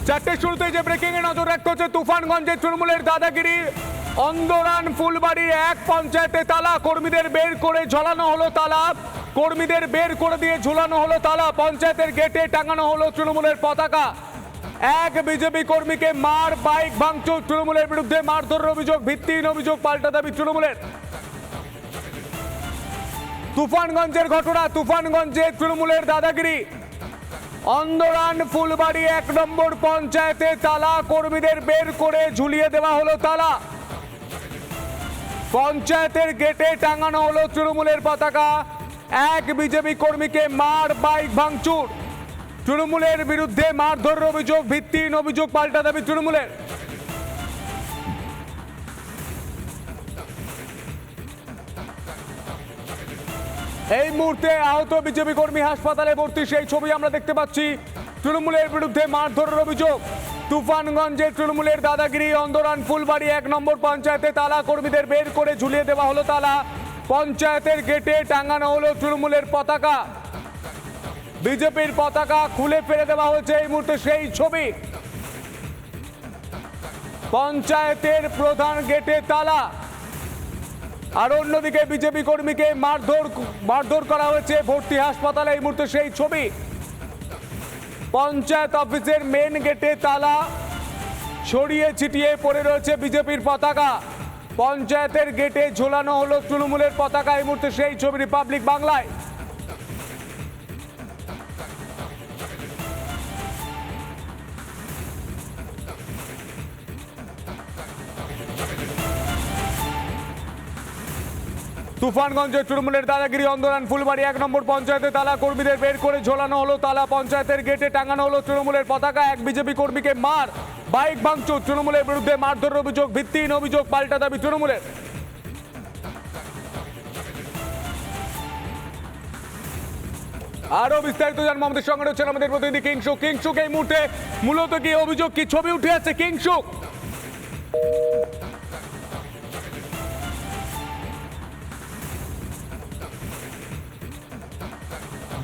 চারটে শুরুতে যে ব্রেকিং এ নজর রাখতে হচ্ছে তুফানগঞ্জে তৃণমূলের দাদাগিরি। অন্দরান ফুলবাড়ির এক পঞ্চায়েতে তালা, কর্মীদের বের করে ঝোলানো হলো তালা, কর্মীদের বের করে দিয়ে ঝুলানো হলো তালা, পঞ্চায়েতের গেটে টাঙানো হলো তৃণমূলের পতাকা। এক বিজেপি কর্মীকে মার, বাইক ভাঙচুর, তৃণমূলের বিরুদ্ধে মারধরের অভিযোগ, ভিত্তিহীন অভিযোগ, পাল্টা দাবি তৃণমূলের। তুফানগঞ্জের ঘটনা, তুফানগঞ্জে তৃণমূলের দাদাগিরি। অন্দরান ফুলবাড়ি 1 নম্বর পঞ্চায়েতে তালা, কর্মীদের বের করে ঝুলিয়ে দেওয়া হলো তালা, পঞ্চায়েতের গেটে টাঙানো হলো তৃণমূলের পতাকা। এক বিজেপি কর্মীকে মার, বাইক ভাঙচুর, তৃণমূলের বিরুদ্ধে মারধরের অভিযোগ, ভিত্তিহীন অভিযোগ, পাল্টা দাবি তৃণমূলের। এই মুহূর্তে আহত বিজেপি কর্মী হাসপাতালে ভর্তি, সেই ছবি আমরা দেখতে পাচ্ছি। তৃণমূলের বিরুদ্ধে মারধরের অভিযোগ। তুফানগঞ্জে তৃণমূলের দাদাগিরি। অন্দরান ফুলবাড়ি 1 নম্বর পঞ্চায়েতে তালা, কর্মীদের বের করে ঝুলিয়ে দেওয়া হলো তালা, পঞ্চায়েতের গেটে টাঙানো হলো তৃণমূলের পতাকা। বিজেপির পতাকা খুলে ফেলে দেওয়া হয়েছে এই মুহূর্তে, সেই ছবি। পঞ্চায়েতের প্রধান গেটে তালা, আর অন্যদিকে বিজেপি কর্মীকে মারধর করা হয়েছে, ভর্তি হাসপাতালে এই মুহূর্তে, সেই ছবি। পঞ্চায়েত অফিসের মেন গেটে তালা, ছড়িয়ে ছিটিয়ে পড়ে রয়েছে বিজেপির পতাকা, পঞ্চায়েতের গেটে ঝোলানো হলো তৃণমূলের পতাকা এই মুহূর্তে, সেই ছবি রিপাবলিক বাংলায়। তুফানগঞ্জে তৃণমূলের দাদাগিরি। অন্দরান ফুলবাড়ি 1 নম্বর পঞ্চায়েতে তালা, কর্মীদের বের করে ঝোলানো হলো তালা, পঞ্চায়েতের গেটে টাঙানো হলো তৃণমূলের পতাকা। এক বিজেপি কর্মীকে মার, বাইক ভাঙচুর, তৃণমূলের বিরুদ্ধে মারধরের অভিযোগ, ভিত্তিহীন অভিযোগ, পাল্টা দাবি তৃণমূলের। আরো বিস্তারিত জানবো, আমাদের সঙ্গে রয়েছেন আমাদের প্রতিনিধি কিংশুক। কিংশুক, এই মুহূর্তে মূলত কি অভিযোগ, কি ছবি উঠে আছে কিংশুক?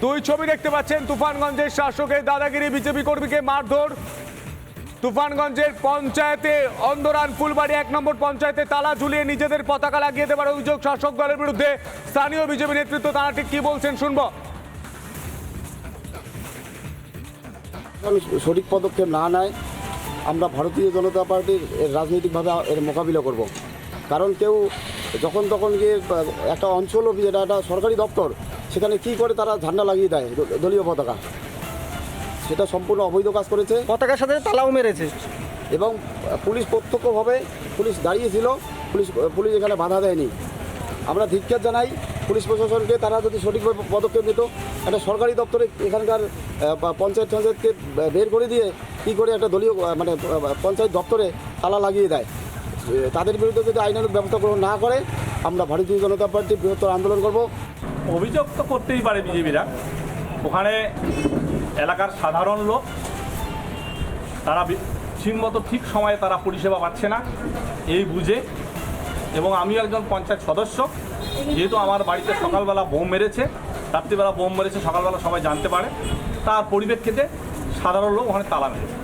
দুই ছবি দেখতে পাচ্ছেন। তুফানগঞ্জের শাসকের দাদাগিরি, বিজেপি কর্মীকে মারধর। তুফানগঞ্জের পঞ্চায়েতে অন্দরান ফুলবাড়ি 1 নম্বর পঞ্চায়েতে তালা ঝুলিয়ে নিজেদের পতাকা লাগিয়ে দেওয়ার অভিযোগ শাসক দলের বিরুদ্ধে। স্থানীয় বিজেপি নেতৃত্ব তারা ঠিক কি বলছেন শুনবো। সঠিক পদক্ষেপ না নেয় আমরা ভারতীয় জনতা পার্টির রাজনৈতিকভাবে এর মোকাবিলা করব। কারণ কেউ যখন তখন গিয়ে একটা অঞ্চল অফিস, এটা একটা সরকারি দপ্তর, সেখানে কি করে তারা ঝান্ডা লাগিয়ে দেয় দলীয় পতাকা, সেটা সম্পূর্ণ অবৈধ কাজ করেছে। পতাকার সাথে তালাও মেরেছে এবং পুলিশ প্রত্যক্ষভাবে পুলিশ দাঁড়িয়েছিল, পুলিশ এখানে বাধা দেয়নি। আমরা ধিক্কার জানাই পুলিশ প্রশাসনকে, তারা যদি সঠিকভাবে পদক্ষেপ নিত। একটা সরকারি দপ্তরে এখানকার পঞ্চায়েতকে বের করে দিয়ে কী করে একটা দলীয় মানে পঞ্চায়েত দপ্তরে তালা লাগিয়ে দেয়, তাদের বিরুদ্ধে যদি আইনানুগ ব্যবস্থা গ্রহণ না করে আমরা ভারতীয় জনতা পার্টি বৃহত্তর আন্দোলন করব। অভিযোগ তো করতেই পারে বিজেপিরা, ওখানে এলাকার সাধারণ লোক তারা ঠিকমতো ঠিক সময়ে তারা পরিষেবা পাচ্ছে না এই বুঝে। এবং আমি একজন পঞ্চায়েত সদস্য, যেহেতু আমার বাড়িতে সকালবেলা বোম মেরেছে, রাত্রিবেলা বোম মেরেছে, সকালবেলা সবাই জানতে পারে, তার পরিপ্রেক্ষিতে সাধারণ লোক ওখানে তালা মেরেছে।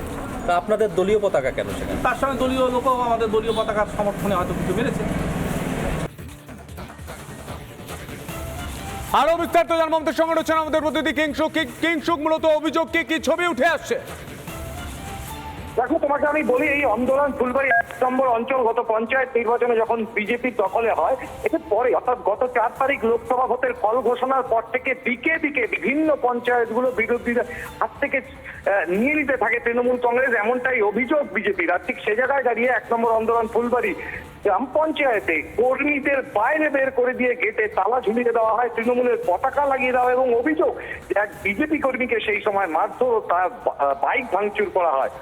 তা আপনাদের দলীয় পতাকা কেন সেখানে? তার সঙ্গে দলীয় লোকও আমাদের দলীয় পতাকার সমর্থনে হয়তো কিছু মেরেছে। আরো বিস্তারিত জানবো, আমাদের সঙ্গে রয়েছেন আমাদের প্রতিনিধি কিংশুক। কিংশুক, মূলত অভিযোগ কি ছবি উঠে আসছে? দেখো, তোমাকে আমি বলি, এই অন্দরান ফুলবাড়ি 1 নম্বর অঞ্চলগত পঞ্চায়েত নির্বাচনে যখন বিজেপির দখলে হয়, এর পরে অর্থাৎ গত 4 তারিখ লোকসভা ভোটের ফল ঘোষণার পর থেকে দিকে দিকে বিভিন্ন পঞ্চায়েতগুলো বিরোধীদের হাত থেকে নিয়ে নিতে থাকে তৃণমূল কংগ্রেস, এমনটাই অভিযোগ বিজেপির। আর ঠিক সে জায়গায় দাঁড়িয়ে 1 নম্বর অন্দরান ফুলবাড়ি গ্রাম পঞ্চায়েতে কর্মীদের বাইরে বের করে দিয়ে গেটে তালা ঝুলিয়ে দেওয়া হয়, তৃণমূলের পতাকা লাগিয়ে দেওয়া, এবং অভিযোগ যে এক বিজেপি কর্মীকে সেই সময় মারধর ও তার বাইক ভাঙচুর করা হয়।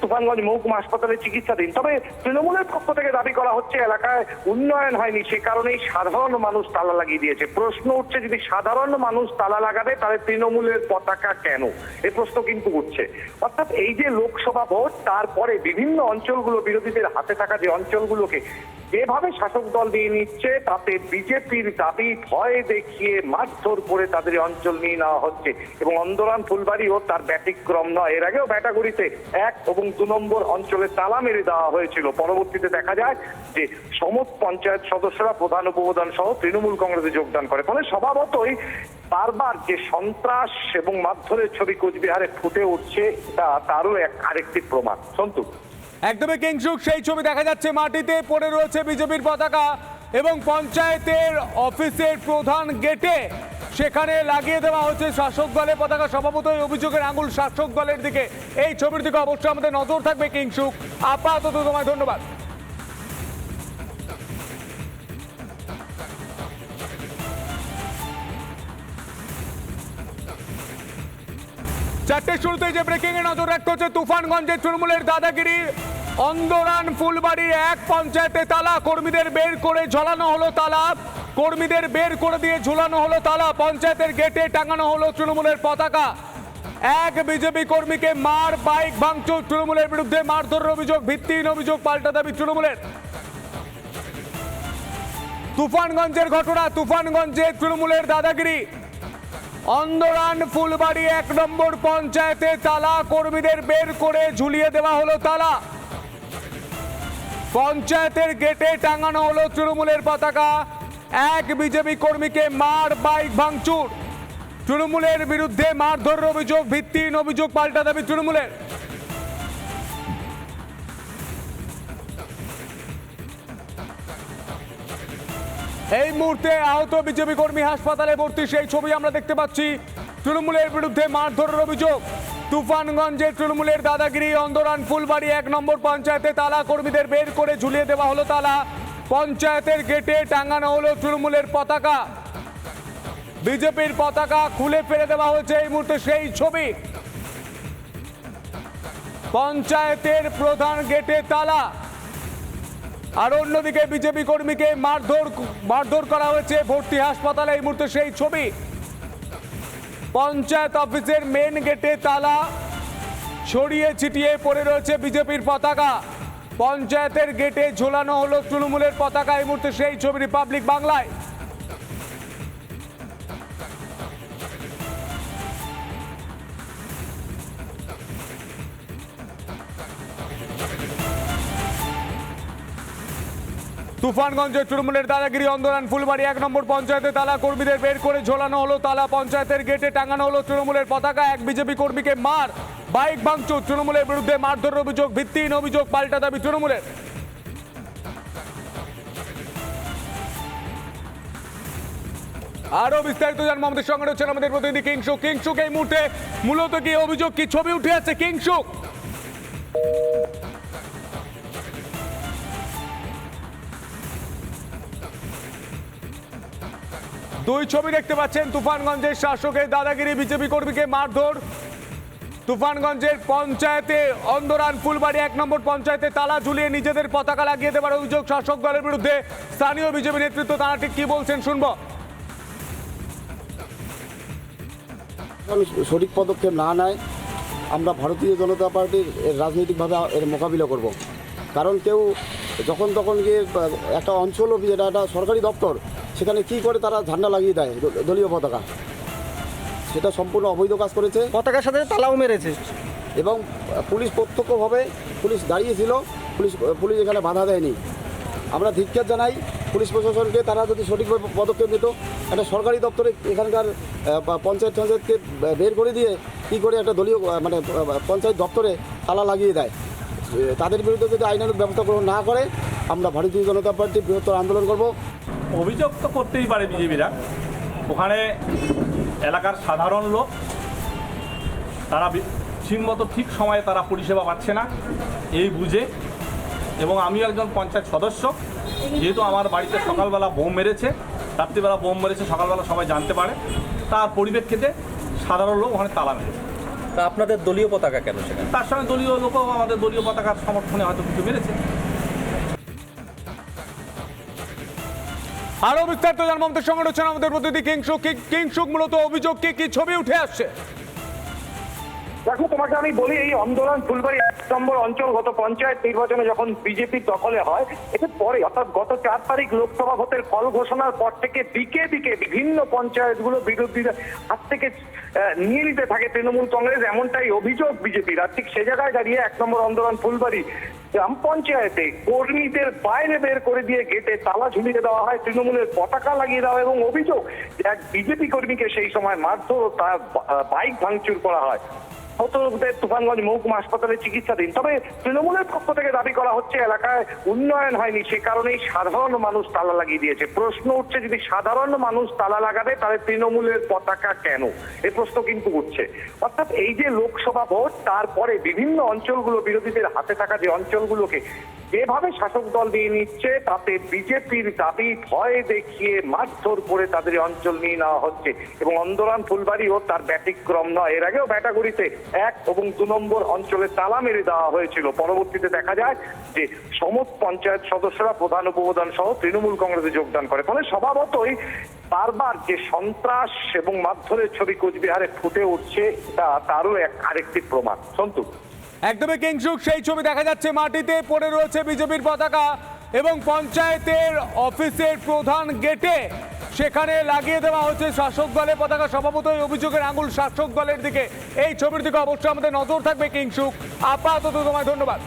তুফানগঞ্জ মহকুমা হাসপাতালে চিকিৎসাধীন। তবে তৃণমূলের পক্ষ থেকে দাবি করা হচ্ছে এলাকায় উন্নয়ন হয়নি, সে কারণেই সাধারণ মানুষ তালা লাগিয়ে দিয়েছে। প্রশ্ন উঠছে, যদি সাধারণ মানুষ তালা লাগাবে তাহলে তৃণমূলের পতাকা কেন? এই প্রশ্ন প্রশ্ন কিন্তু উঠছে। অর্থাৎ এই যে লোকসভা ভোট, তারপরে বিভিন্ন অঞ্চলগুলো বিরোধীদের হাতে থাকা যে অঞ্চলগুলোকে যেভাবে শাসক দল নিয়ে নিচ্ছে, তাতে বিজেপির দাবি ভয় দেখিয়ে মারধর করে তাদের অঞ্চল নিয়ে নেওয়া হচ্ছে। এবং অন্দরান ফুলবাড়িও তার ব্যতিক্রম নয়। এর আগেও ব্যাটাগুড়িতে 1 এবং 2 নম্বর অঞ্চলে তালা মেরে দেওয়া হয়েছিল। পরবর্তীতে দেখা যায় যে সমস্ত পঞ্চায়েত সদস্যরা প্রধান উপপ্রধান সহ তৃণমূল কংগ্রেসে যোগদান করে। ফলে স্বভাবতই বারবার যে সন্ত্রাস এবং মারধরের ছবি কোচবিহারে ফুটে উঠছে, তারও আরেকটি প্রমাণ। সন্তু, একদমই কিংসুক, সেই ছবি দেখা যাচ্ছে, মাটিতে পড়ে রয়েছে বিজেপির পতাকা এবং পঞ্চায়েতের অফিসের প্রধান গেটে সেখানে লাগিয়ে দেওয়া হচ্ছে শাসক দলের পতাকা। স্বভাবতই অভিযোগের আঙুল শাসক দলের দিকে। এই ছবির দিকে অবশ্যই আমাদের নজর থাকবে কিংসুক। আপাতত তোমায় ধন্যবাদ। চারটে শুরুতেই যে ব্রেকিং এ নজর রাখতে হচ্ছে, তুফানগঞ্জে তৃণমূলের দাদাগিরি। অন্দরান ফুলবাড়ির 1 পঞ্চায়েতে তালা, কর্মীদের বের করে ঝোলানো হলো তালা। কর্মীদের বের করে দিয়ে ঝুলানো হলো তালা। পঞ্চায়েতের গেটে টাঙানো হলো তৃণমূলের পতাকা। 1 বিজেপি কর্মীকে মার, বাইক ভাঙচুর। তৃণমূলের বিরুদ্ধে মারধরের অভিযোগ, ভিত্তিহীন অভিযোগ, পাল্টা দাবি তৃণমূলের। তুফানগঞ্জের ঘটনা, তুফানগঞ্জে তৃণমূলের দাদাগিরি। অন্দরান ফুলবাড়ি 1 নম্বর পঞ্চায়েতে তালা, কর্মীদের বের করে ঝুলিয়ে দেওয়া হলো তালা। পঞ্চায়েতের গেটে টাঙানো হলো তৃণমূলের পতাকা। 1 বিজেপি কর্মীকে মার, বাইক ভাঙচুর। তৃণমূলের বিরুদ্ধে মারধরের অভিযোগ, ভিত্তিহীন অভিযোগ, পাল্টা দাবি তৃণমূলের। এই মুহূর্তে আহত বিজেপি কর্মী হাসপাতালে ভর্তি, সেই ছবি আমরা দেখতে পাচ্ছি। তৃণমূলের বিরুদ্ধে মারধরের অভিযোগ। তুফানগঞ্জে তৃণমূলের দাদাগিরি। অন্দরান ফুলবাড়ি 1 নম্বর পঞ্চায়েতে তালা, কর্মীদের বের করে ঝুলিয়ে দেওয়া হলো তালা। পঞ্চায়েতের গেটে টাঙানো হলো তৃণমূলের পতাকা। বিজেপির পতাকা খুলে ফেলে দেওয়া হয়েছে এই মুহূর্তে, সেই ছবি। পঞ্চায়েতের প্রধান গেটে তালা, আর অন্যদিকে বিজেপি কর্মীকে মারধর করা হয়েছে, ভর্তি হাসপাতালে এই মুহূর্তে, সেই ছবি। পঞ্চায়েত অফিসের মেন গেটে তালা, ছড়িয়ে ছিটিয়ে পড়ে রয়েছে বিজেপির পতাকা। পঞ্চায়েতের গেটে ঝোলানো হলো তৃণমূলের পতাকা এই মুহূর্তে, সেই ছবি রিপাবলিক বাংলায়। তুফানগঞ্জে তৃণমূলের দাদাগিরি। অন্দরান ফুলবাড়ি 1 নম্বর পঞ্চায়েতে তালা, কর্মীদের বের করে ঝোলানো হলো তালা। পঞ্চায়েতের গেটে টাঙানো হলো তৃণমূলের পতাকা। 1 বিজেপি কর্মীকে মার, বাইক ভাঙচুর। তৃণমূলের বিরুদ্ধে মারধরের অভিযোগ, ভিত্তিহীন অভিযোগ, পাল্টা দাবি তৃণমূলের। আরো বিস্তারিত জানবো, আমাদের সঙ্গে রয়েছেন আমাদের প্রতিনিধি কিংসুক। কিংসুক, এই মুহূর্তে মূলত কি অভিযোগ, কি ছবি উঠে আছে কিংসুক? দুই ছবি দেখতে পাচ্ছেন, তুফানগঞ্জের শাসকের দাদাগিরি, বিজেপি কর্মীকে মারধর। তুফানগঞ্জের পঞ্চায়েতে অন্দরান ফুলবাড়ি 1 নম্বর পঞ্চায়েতে তালা ঝুলিয়ে নিজেদের পতাকা লাগিয়ে দেওয়ার অভিযোগ শাসক দলের বিরুদ্ধে। স্থানীয় বিজেপি নেতৃত্ব তারা ঠিক কি বলছেন শুনবো। সঠিক পদক্ষেপ না নেয় আমরা ভারতীয় জনতা পার্টির রাজনৈতিকভাবে এর মোকাবিলা করব। কারণ কেউ যখন তখন গিয়ে একটা অঞ্চল অফিস, এটা একটা সরকারি দপ্তর, সেখানে কি করে তারা ঝান্ডা লাগিয়ে দেয় দলীয় পতাকা, সেটা সম্পূর্ণ অবৈধ কাজ করেছে। পতাকার সাথে তালাও মেরেছে এবং পুলিশ প্রত্যক্ষভাবে পুলিশ দাঁড়িয়েছিল, পুলিশ এখানে বাধা দেয়নি। আমরা ধিক্কার জানাই পুলিশ প্রশাসনকে। তারা যদি সঠিকভাবে পদক্ষেপ নিত, একটা সরকারি দপ্তরে এখানকার পঞ্চায়েতকে বের করে দিয়ে কী করে একটা দলীয় মানে পঞ্চায়েত দপ্তরে তালা লাগিয়ে দেয়, তাদের বিরুদ্ধে যদি আইনানুগ ব্যবস্থা গ্রহণ না করে আমরা ভারতীয় জনতা পার্টি বৃহত্তর আন্দোলন করব। অভিযোগ তো করতেই পারে বিজেপিরা। ওখানে এলাকার সাধারণ লোক, তারা ঠিকমতো ঠিক সময়ে তারা পরিষেবা পাচ্ছে না এই বুঝে। এবং আমি একজন পঞ্চায়েত সদস্য, যেহেতু আমার বাড়িতে সকালবেলা বোম মেরেছে, রাত্রিবেলা বোম মেরেছে, সকালবেলা সবাই জানতে পারে, তার পরিপ্রেক্ষিতে সাধারণ লোক ওখানে তালা মেরেছে। তা আপনাদের দলীয় পতাকা কেন সেখানে? তার সঙ্গে দলীয় লোকও আমাদের দলীয় পতাকার সমর্থনে হয়তো কিছু মেরেছে। আরো বিস্তারিত জানবো, আমাদের সঙ্গে রয়েছেন আমাদের প্রতিনিধি কিংসুক। কিংসুক, মূলত অভিযোগ কি ছবি উঠে আসছে? দেখো তোমাকে আমি বলি এই আন্দোলন ফুলবাড়ি ১ নম্বর অঞ্চল গত পঞ্চায়েত নির্বাচনে যখন বিজেপির দখলে হয় এর পরে অর্থাৎ গত ৪ তারিখ লোকসভা ভোটের ফল ঘোষণার পর থেকে দিকে দিকে বিভিন্ন পঞ্চায়েতগুলো বিরোধীদের হাত থেকে নিয়ে নিতে থাকে তৃণমূল কংগ্রেস, এমনটাই অভিযোগ বিজেপির। আর ঠিক সে জায়গায় দাঁড়িয়ে ১ নম্বর আন্দোলন ফুলবাড়ি গ্রাম পঞ্চায়েতে কর্মীদের বাইরে বের করে দিয়ে গেটে তালা ঝুলিয়ে দেওয়া হয়, তৃণমূলের পতাকা লাগিয়ে দেওয়া হয় এবং অভিযোগ যে এক বিজেপি কর্মীকে সেই সময় মারধর ও তার বাইক ভাঙচুর করা হয়। তুফানগঞ্জ মহকুমা হাসপাতালে চিকিৎসাধীন। তবে তৃণমূলের পক্ষ থেকে দাবি করা হচ্ছে এলাকায় উন্নয়ন হয়নি, সে কারণেই সাধারণ মানুষ তালা লাগিয়ে দিয়েছে। প্রশ্ন উঠছে যদি সাধারণ মানুষ তালা লাগাবে তাহলে তৃণমূলের পতাকা কেন, এই প্রশ্ন কিন্তু উঠছে। অর্থাৎ এই যে লোকসভা ভোট তারপরে বিভিন্ন অঞ্চলগুলো বিরোধীদের হাতে থাকা যে অঞ্চলগুলোকে যেভাবে শাসক দল নিয়ে নিচ্ছে তাতে বিজেপির দাবি ভয় দেখিয়ে মারধর করে তাদের অঞ্চল নিয়ে নেওয়া হচ্ছে এবং আন্দোলন ফুলবাড়িও তার ব্যতিক্রম নয়। এর আগেও ব্যাটাগুড়িতে ১ এবং ২ নম্বর অঞ্চলে তালা মেরে দেওয়া হয়েছিল। পরবর্তীতে দেখা যায় যে সমস্ত পঞ্চায়েত সদস্যরা প্রধান উপপ্রধান সহ তৃণমূল কংগ্রেসে যোগদান করে। ফলে স্বভাবতই বারবার যে সন্ত্রাস এবং মারধরের ছবি কোচবিহারে ফুটে উঠছে তারও আরেকটি প্রমাণ। সন্তু একদমই কিংসুক, সেই ছবি দেখা যাচ্ছে মাটিতে পড়ে রয়েছে বিজেপির পতাকা এবং পঞ্চায়েতের অফিসের প্রধান গেটে সেখানে লাগিয়ে দেওয়া হচ্ছে শাসক দলের পতাকা। স্বভাবতই অভিযোগের আঙুল শাসক দলের দিকে। এই ছবির দিকে অবশ্যই আমাদের নজর থাকবে কিংসুক। আপাতত তোমায় ধন্যবাদ।